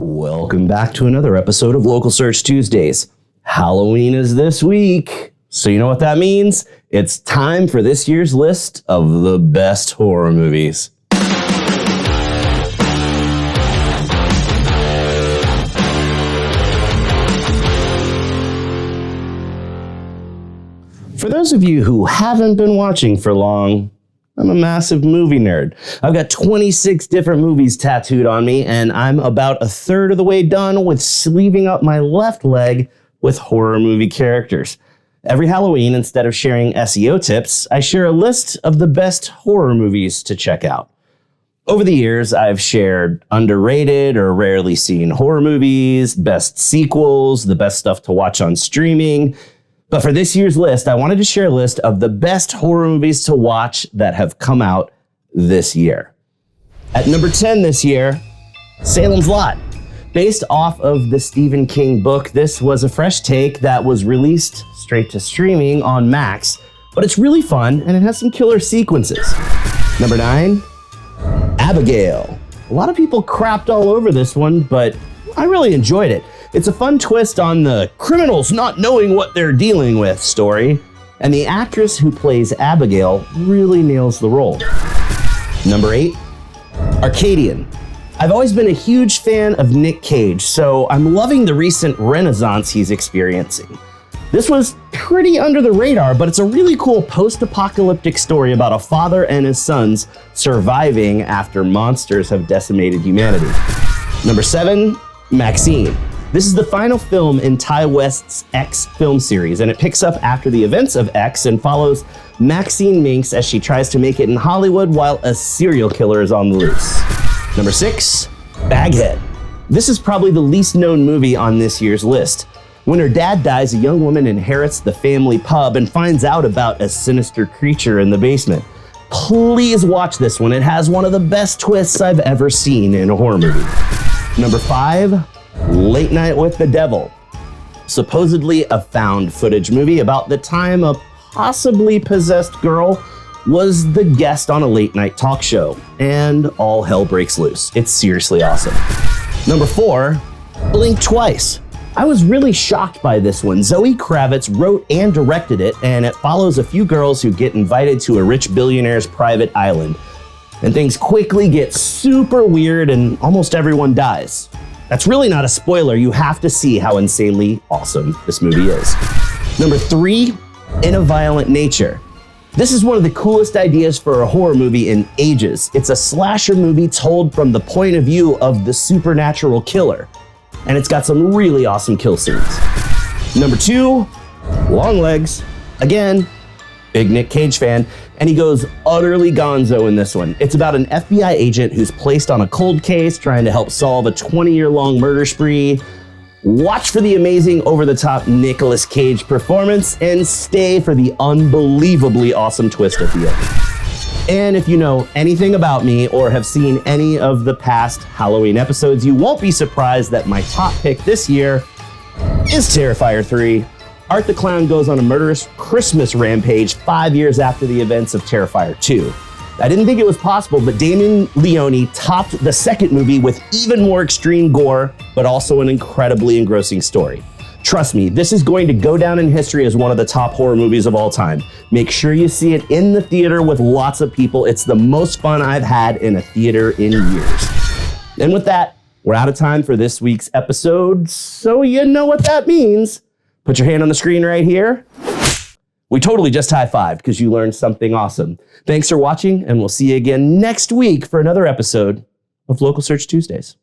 Welcome back to another episode of Local Search Tuesdays. Halloween is this week, so you know what that means? It's time for this year's list of the best horror movies. For those of you who haven't been watching for long, I'm a massive movie nerd. I've got 26 different movies tattooed on me, and I'm about a third of the way done with sleeving up my left leg with horror movie characters. Every Halloween, instead of sharing SEO tips, I share a list of the best horror movies to check out. Over the years, I've shared underrated or rarely seen horror movies, best sequels, the best stuff to watch on streaming. But for this year's list, I wanted to share a list of the best horror movies to watch that have come out this year. At number 10 this year, Salem's Lot. Based off of the Stephen King book, this was a fresh take that was released straight to streaming on Max, but it's really fun and it has some killer sequences. Number 9, Abigail. A lot of people crapped all over this one, but I really enjoyed it. It's a fun twist on the criminals not knowing what they're dealing with story, and the actress who plays Abigail really nails the role. Number 8, Arcadian. I've always been a huge fan of Nick Cage, so I'm loving the recent renaissance he's experiencing. This was pretty under the radar, but it's a really cool post-apocalyptic story about a father and his sons surviving after monsters have decimated humanity. Number 7, Maxine. This is the final film in Ty West's X film series, and it picks up after the events of X and follows Maxine Minks as she tries to make it in Hollywood while a serial killer is on the loose. Number 6, Baghead. This is probably the least known movie on this year's list. When her dad dies, a young woman inherits the family pub and finds out about a sinister creature in the basement. Please watch this one. It has one of the best twists I've ever seen in a horror movie. Number 5, Late Night with the Devil. Supposedly a found footage movie about the time a possibly possessed girl was the guest on a late night talk show, and all hell breaks loose. It's seriously awesome. Number 4, Blink Twice. I was really shocked by this one. Zoe Kravitz wrote and directed it, and it follows a few girls who get invited to a rich billionaire's private island. And things quickly get super weird and almost everyone dies. That's really not a spoiler. You have to see how insanely awesome this movie is. Number 3, In a Violent Nature. This is one of the coolest ideas for a horror movie in ages. It's a slasher movie told from the point of view of the supernatural killer. And it's got some really awesome kill scenes. Number 2, Longlegs. Again, big Nick Cage fan, and he goes utterly gonzo in this one. It's about an FBI agent who's placed on a cold case trying to help solve a 20-year-long murder spree. Watch for the amazing over-the-top Nicolas Cage performance and stay for the unbelievably awesome twist at the end. And if you know anything about me or have seen any of the past Halloween episodes, you won't be surprised that my top pick this year is Terrifier 3. Art the Clown goes on a murderous Christmas rampage 5 years after the events of Terrifier 2. I didn't think it was possible, but Damien Leone topped the second movie with even more extreme gore, but also an incredibly engrossing story. Trust me, this is going to go down in history as one of the top horror movies of all time. Make sure you see it in the theater with lots of people. It's the most fun I've had in a theater in years. And with that, we're out of time for this week's episode, so you know what that means. Put your hand on the screen right here. We totally just high-fived because you learned something awesome. Thanks for watching, and we'll see you again next week for another episode of Local Search Tuesdays.